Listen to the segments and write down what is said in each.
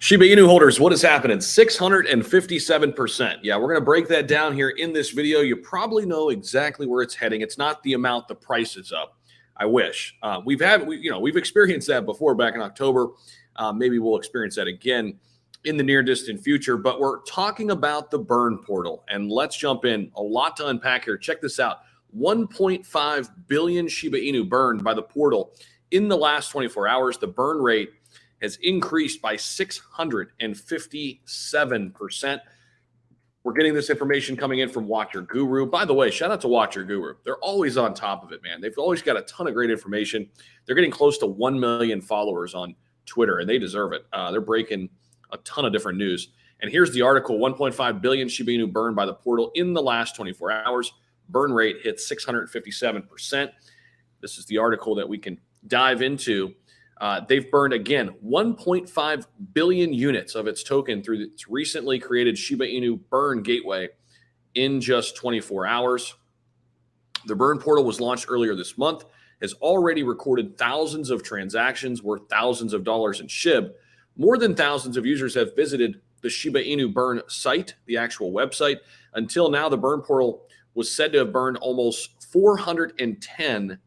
Shiba Inu holders, what is happening? 657%. Yeah, we're going to break that down here in this video. You probably know exactly where it's heading. It's not the amount the price is up. I wish. We've experienced that before back in October. Maybe we'll experience that again in the near distant future. But we're talking about the burn portal, and let's jump in. A lot to unpack here. Check this out. 1.5 billion Shiba Inu burned by the portal in the last 24 hours. The burn rate has increased by 657%. We're getting this information coming in from Watcher Guru. By the way, shout out to Watcher Guru. They're always on top of it, man. They've always got a ton of great information. They're getting close to 1 million followers on Twitter, and they deserve it. They're breaking a ton of different news. And here's the article: 1.5 billion Shiba Inu burned by the portal in the last 24 hours. Burn rate hit 657%. This is the article that we can dive into. They've burned, again, 1.5 billion units of its token through its recently created Shiba Inu Burn Gateway in just 24 hours. The Burn portal was launched earlier this month, has already recorded thousands of transactions worth thousands of dollars in SHIB. More than thousands of users have visited the Shiba Inu Burn site, the actual website. Until now, the Burn portal was said to have burned almost 410,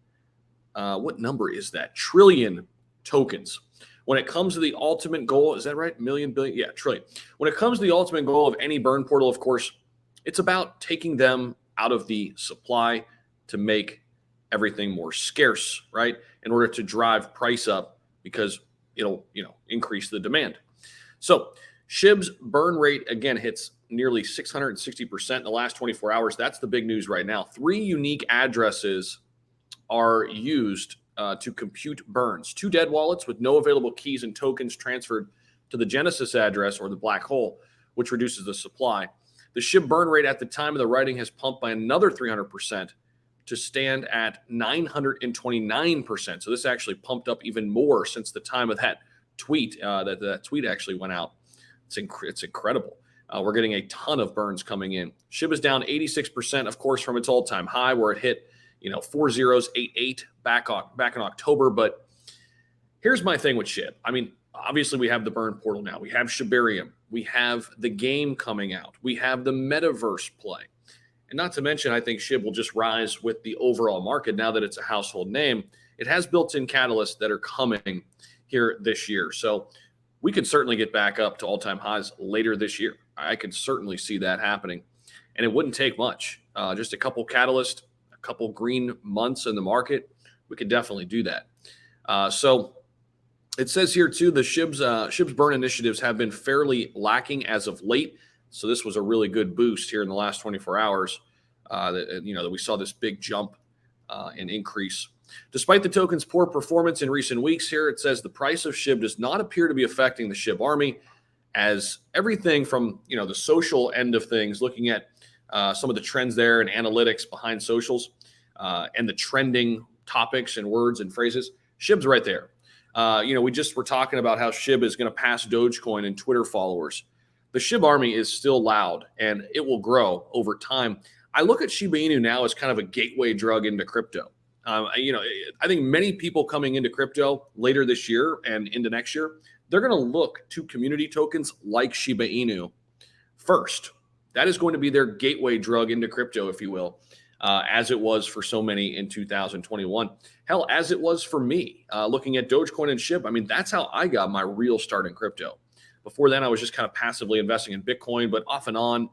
what number is that? Trillion tokens. When it comes to the ultimate goal, is that right? Million, billion? Yeah, trillion. When it comes to the ultimate goal of any burn portal, of course, it's about taking them out of the supply to make everything more scarce, right? In order to drive price up, because it'll, increase the demand. So SHIB's burn rate, again, hits nearly 660% in the last 24 hours. That's the big news right now. 3 unique addresses are used to compute burns. 2 dead wallets with no available keys and tokens transferred to the Genesis address, or the black hole, which reduces the supply. The SHIB burn rate at the time of the writing has pumped by another 300% to stand at 929%. So this actually pumped up even more since the time of that tweet. That tweet actually went out. It's incredible. We're getting a ton of burns coming in. SHIB is down 86%, of course, from its all-time high, where it hit 4088 back in October. But here's my thing with SHIB. I mean, obviously we have the burn portal now. We have Shibburium. We have the game coming out. We have the metaverse play. And not to mention, I think SHIB will just rise with the overall market now that it's a household name. It has built-in catalysts that are coming here this year. So we could certainly get back up to all-time highs later this year. I could certainly see that happening. And it wouldn't take much. Just a couple catalysts, a couple green months in the market. We could definitely do that. So it says here, too, the SHIB's burn initiatives have been fairly lacking as of late. So this was a really good boost here in the last 24 hours. That we saw this big jump and increase. Despite the token's poor performance in recent weeks, here it says the price of SHIB does not appear to be affecting the SHIB army, as everything from the social end of things, looking at some of the trends there and analytics behind socials and the trending topics and words and phrases, SHIB's right there. We just were talking about how SHIB is going to pass Dogecoin in Twitter followers. The SHIB army is still loud, and it will grow over time. I look at Shiba Inu now as kind of a gateway drug into crypto. I think many people coming into crypto later this year and into next year, they're going to look to community tokens like Shiba Inu first. That is going to be their gateway drug into crypto, if you will, as it was for so many in 2021. Hell, as it was for me, looking at Dogecoin and SHIB. I mean, that's how I got my real start in crypto. Before then, I was just kind of passively investing in Bitcoin, but off and on.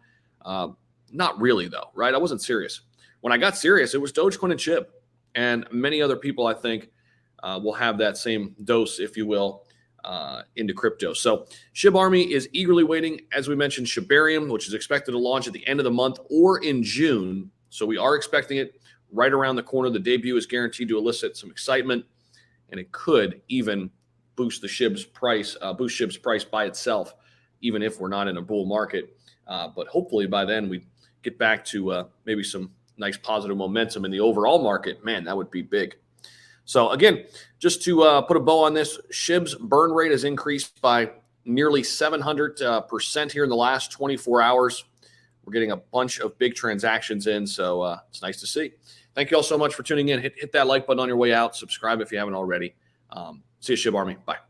Not really, though, right? I wasn't serious. When I got serious, it was Dogecoin and SHIB. And many other people, I think, will have that same dose, if you will, into crypto. So SHIB army is eagerly waiting, as we mentioned, Shibburium, which is expected to launch at the end of the month or in June. So we are expecting it right around the corner. The debut is guaranteed to elicit some excitement, and it could even boost the SHIB's price, by itself, even if we're not in a bull market. But hopefully by then we get back to maybe some nice positive momentum in the overall market. Man, that would be big. So again, just to put a bow on this, SHIB's burn rate has increased by nearly 700% here in the last 24 hours. We're getting a bunch of big transactions in, so it's nice to see. Thank you all so much for tuning in. Hit that like button on your way out. Subscribe if you haven't already. See you, SHIB Army. Bye.